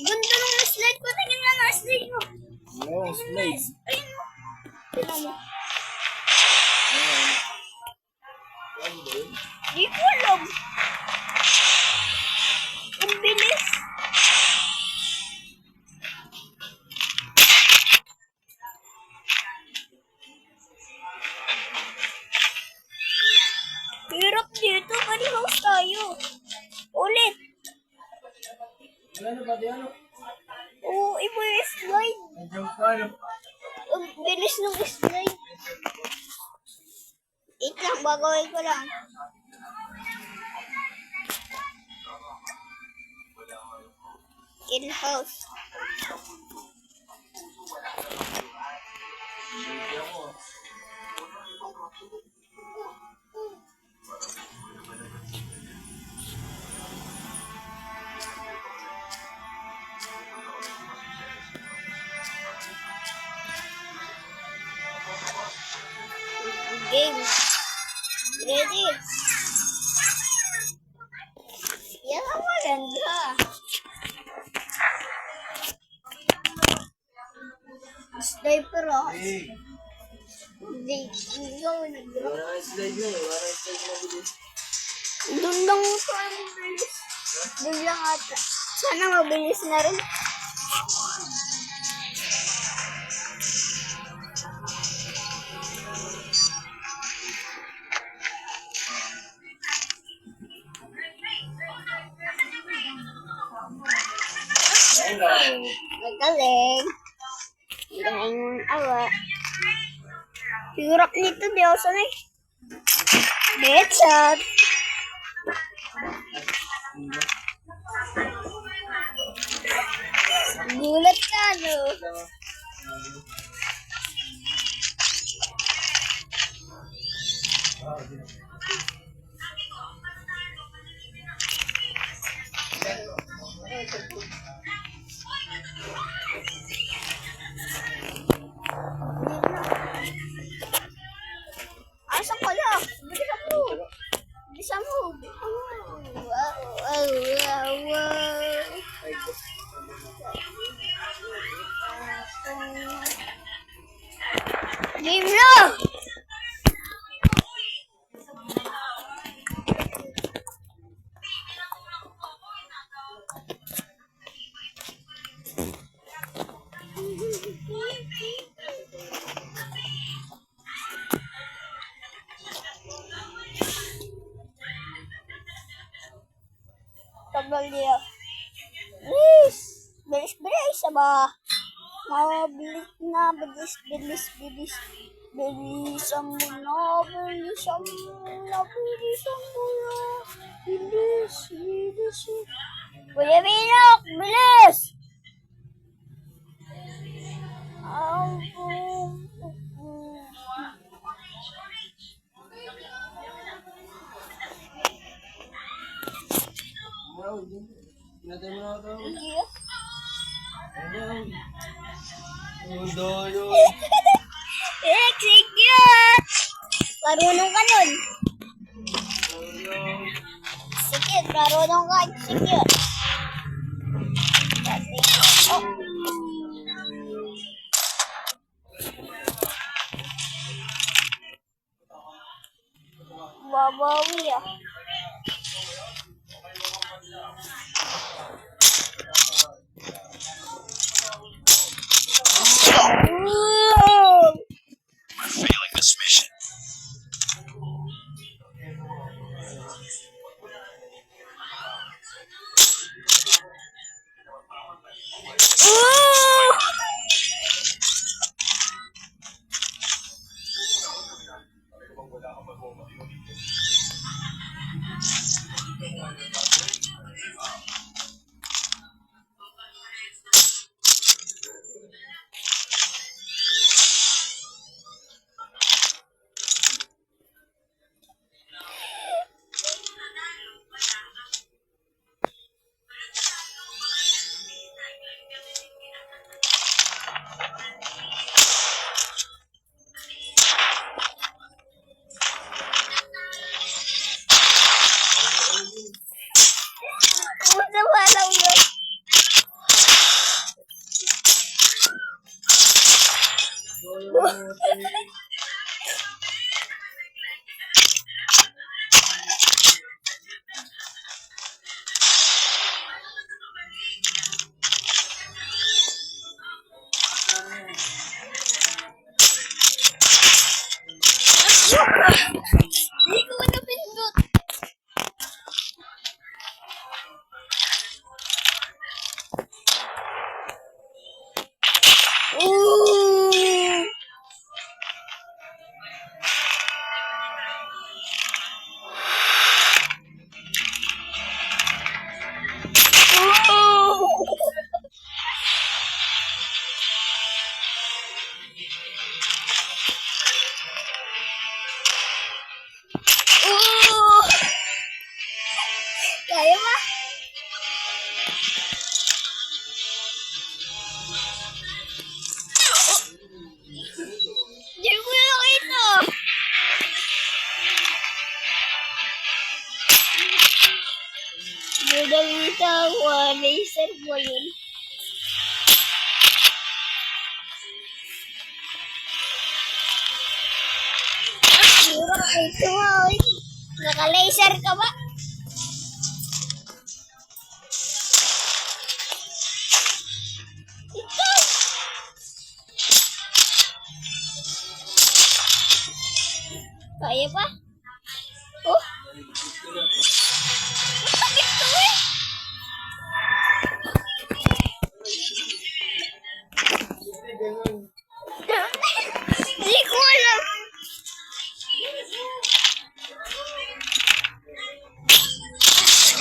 Ganda ng slide ko. Tingin nga na slide mo. No, slide. Ayun mo. Tingnan mo. Di ko alam. Ang bilis. Hirap dito. Panihaws tayo. Ulit. Ano ba yan? Oo, iba yung slide. Medyo paano? Ang bilis ng slide. Wait lang, bagawin ko lang. Kill house. Game. Ready? Yan ang maganda. Sniper ah. Hindi ako nag-drop. Wala slide na eh. Wala slide na bilis. Doon lang ito ang mabilis. Doon lang ata. Sana mabilis na rin. Magaling. Galing yung awa. Hirap nito, di ako sanay. Headshot. Gulat ka, no? Asa ka lang? Bilisan mo. Bilisan mo. Wow, wow, wow, wow. Game na! Tagal niya. Bilis! Bilis, bilis, ba? Mabilis na, bilis, bilis, bilis. Bilisan mo na, bilisan mo na, bilisan mo na. Bilis, bilis. Kuya Binok, bilis! Pinatay mo na ito. Hindi ah. Ayan. Ang dolo. Execute! Marunong ka nun. Execute, marunong ka. Execute. Oh. Babawi ah. Failing this mission. Hindi ko napindot. Ooh! Oh! Kaya ba? Hindi ko nakita. Hindi nakita ko. Laser mo yun. Siguro ito nga. Naka-laser ka ba? Ikaw! Kaya pa? Oh! Matakit ko eh! Hindi ko alam.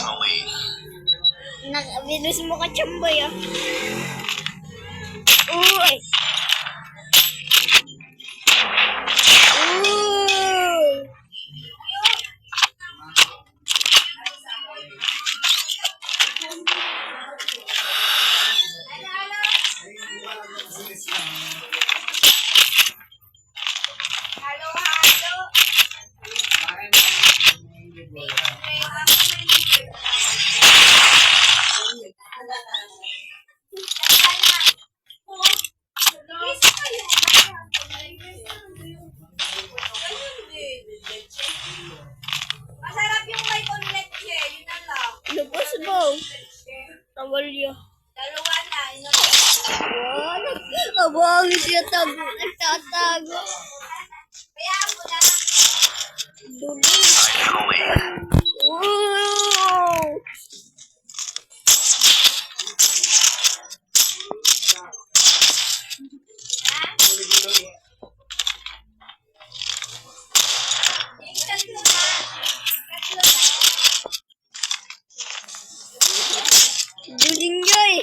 Holy. Nakabilis mo ka, Chamboy, ah. Uy! Uy! Masarap yung may connect siya, yun na lang. Lubos mo. Tawalyo. Dalawa na, yun na. Wala. Abang siya nagtatago. Kaya mo na. Duling. Holy. Wow! Tatlo na. Tatlo na. Duling joy.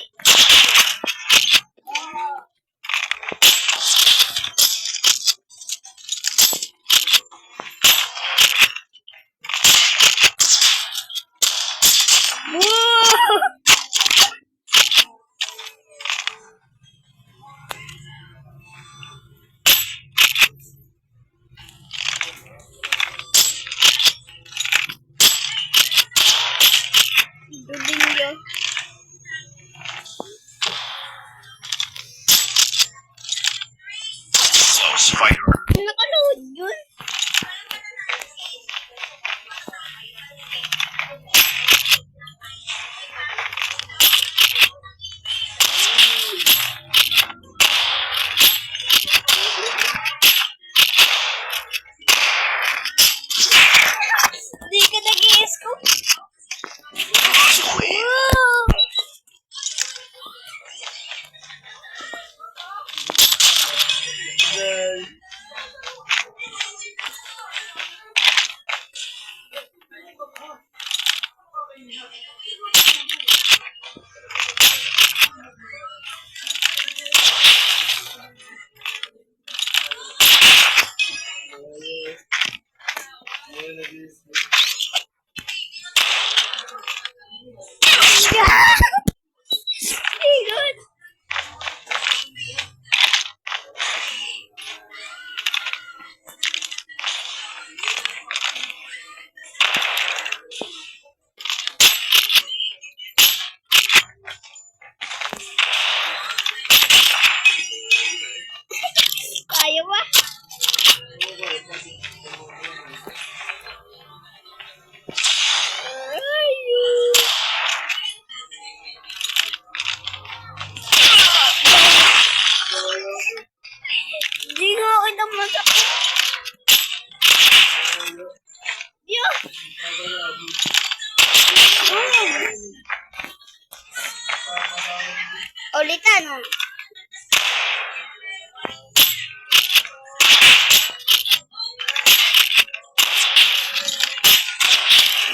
Ulitan.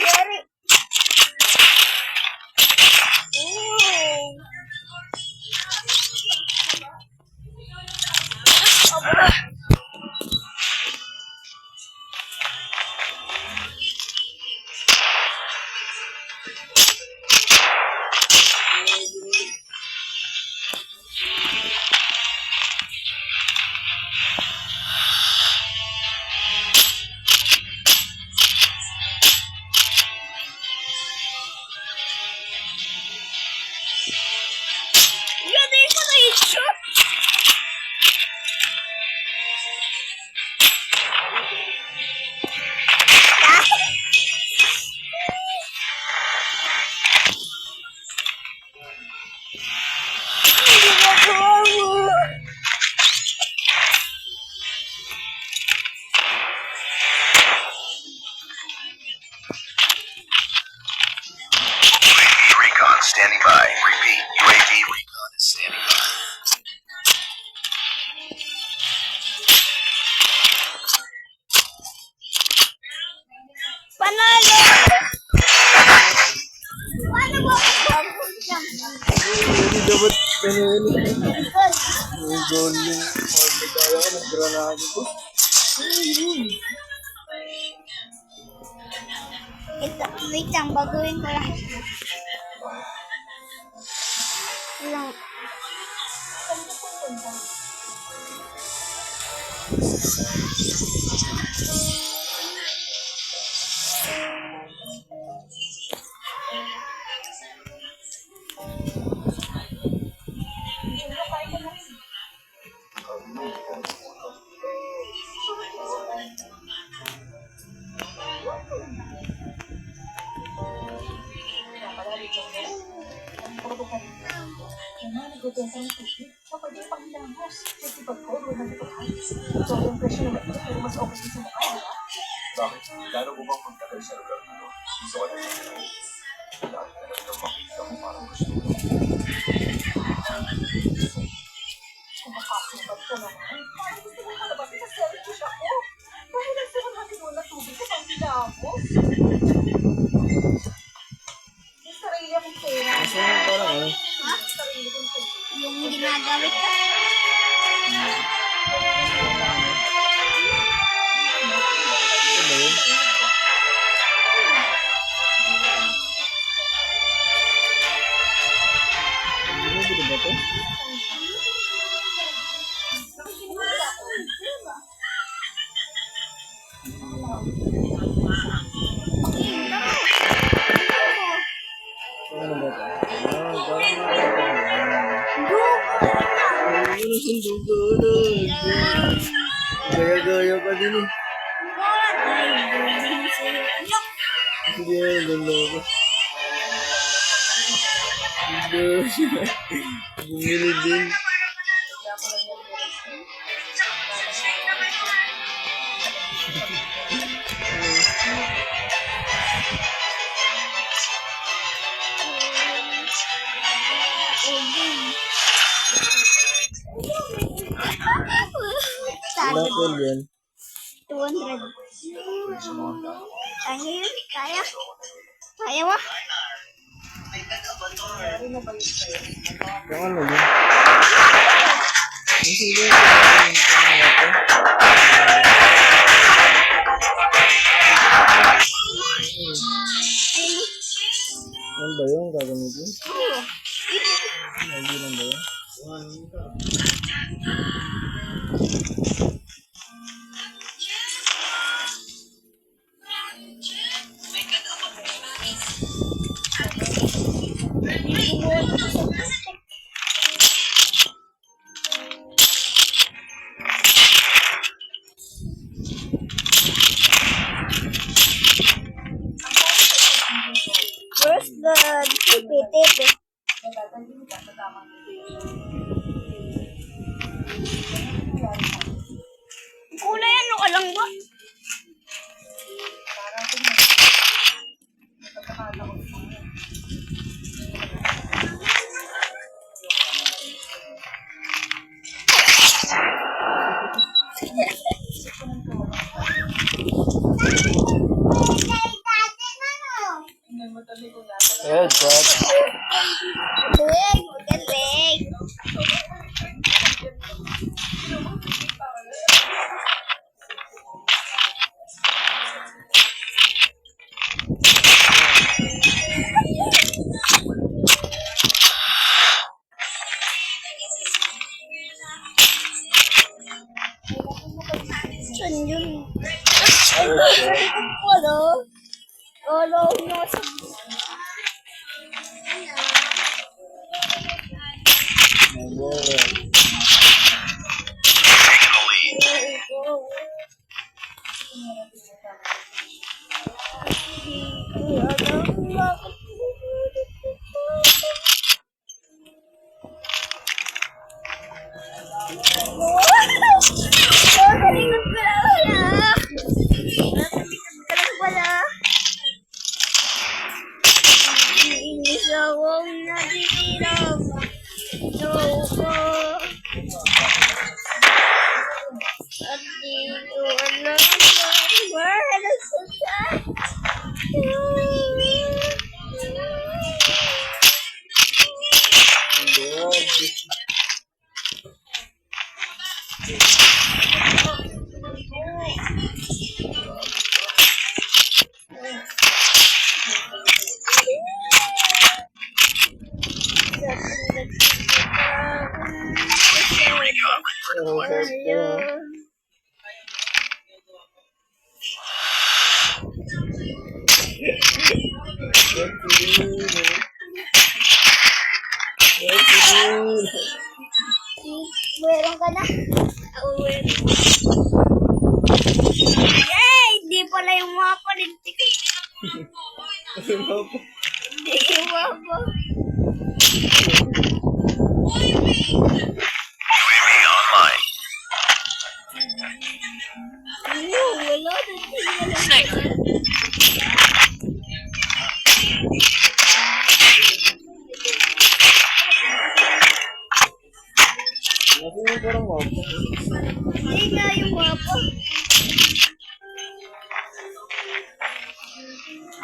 Yari. Ganda yung pala yung shot. UAV recon standing by. Repeat, UAV recon is standing by. Panalo! Paano ba ako lang? Hindi dapat ganun. Yung golden. Magdaya ka ng granada ko. Ito, wait lang, baguhin ko lang. Lang. Bakit? Lalo mo bang magtagal sa lugar nito? Gusto ko na siya. Dahil talagang makita mo parang gusto mo. Kasi parang ano? Yung ginagamit ka. Ito ba yun? Ano ba ito? Ano ba ito? Parang ano sundugan? Gaya-gaya pa din eh. Hindi na yung ganda ko. Bumili din. Ilang call yan? 200. Kaya yun? Kaya? Kaya mo? Yung ano din? Yung sila yung ano ba yun? Gagamitin? Hindi lang ba yun? Where's the tipi-tipi? Kulay ano ka lang ba? Saan yun? Ay, narinig ko, no? Kala ko nasa... Meron ka na? Yay! Di pala yung mga palintik. Di yung mga wala na. Parang wapo. Hindi nga yung wapo.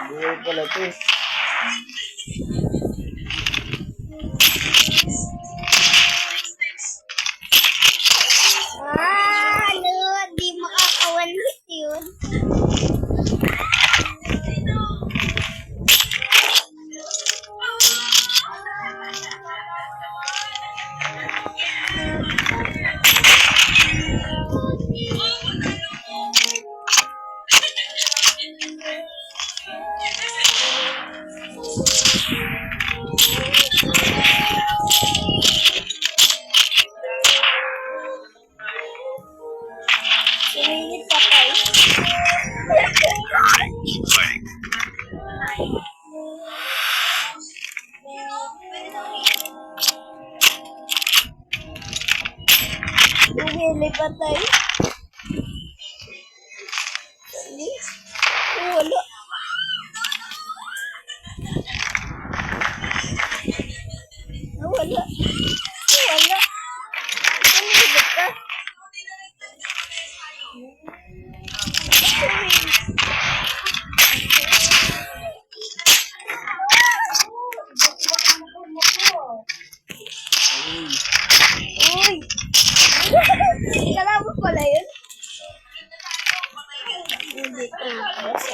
Buhay pala to. Ano? Di makakawanlit yun. Sumingit pa kayo. Bumili pa tayo. Wala. Wala. Wala. Bumili ka. Uy! Kalabot pala yun? Hindi ko mabasa.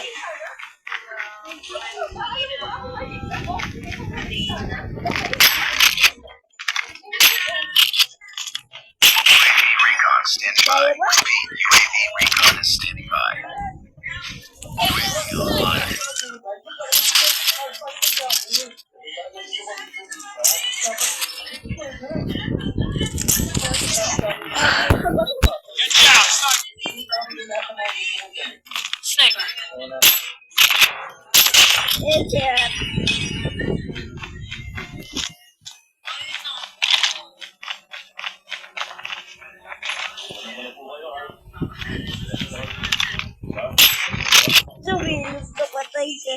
Recon standing by. UAV recon is standing by. UAV online. Sumilos ka patay ka.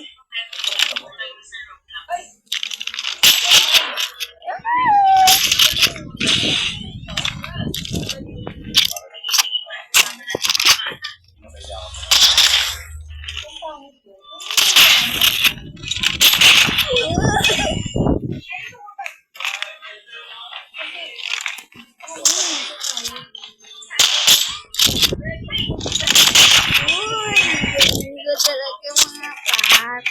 Talaga mga kat.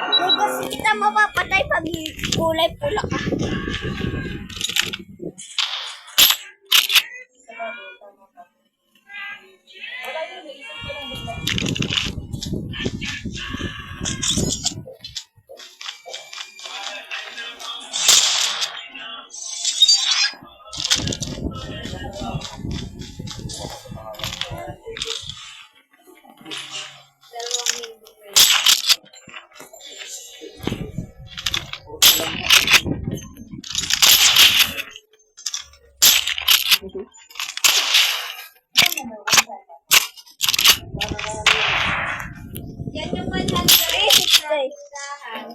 Di kasi kita mapapatay pag kulay pula ka. Yan yung 100 na unahan.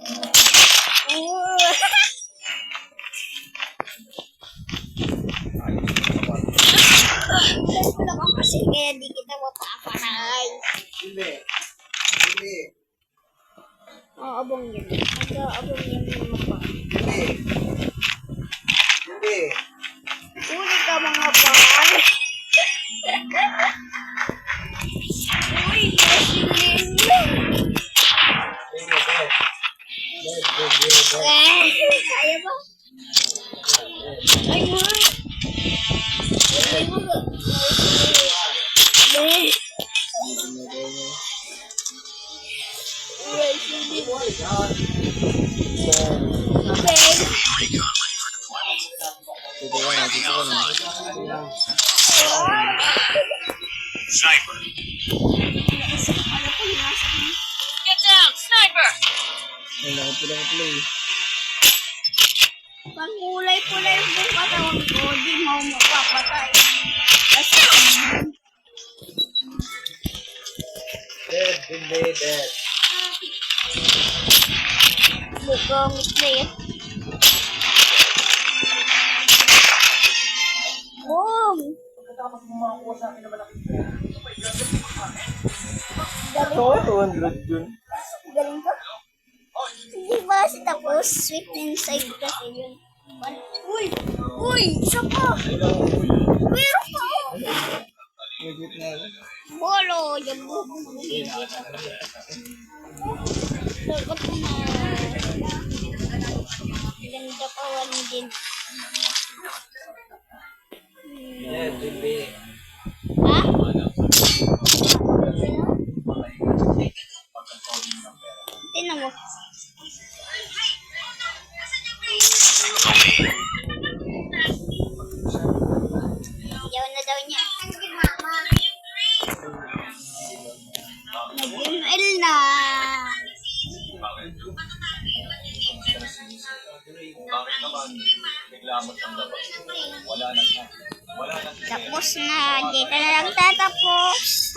Wala ka kasi kaya di kita mapaparay. Hindi. Hindi. Abong yan. Abong yan mga pa. Hindi. Hindi. Uli ka mga pan. Uy, masilin mo. Hindi. Hindi. Kaya ba? Ay, mo. Ay, mo. Ay, Sniper. Get down, sniper. Pangkulay-kulay yung katawan ko, di mo mapapatay. Kasi, Dead. Hindi. Dead. bugamit na yun. Boom! Ito, 200 yun. Galing ko. Hindi ba kasi tapos sweet inside kasi yun. Uy! Uy! Isa pa! Meron pa! Legit na yun. Bolo! Yan bubugin. Dapat na. Ganda pa wani din. Dead. Hindi. Ha? Tingnan mo. Yaw na daw niya. Nag-ML na. Bakit naman bigla mo siyang labas? Wala na siya. Wala na siya. Tapos na. Dito na lang tatapos.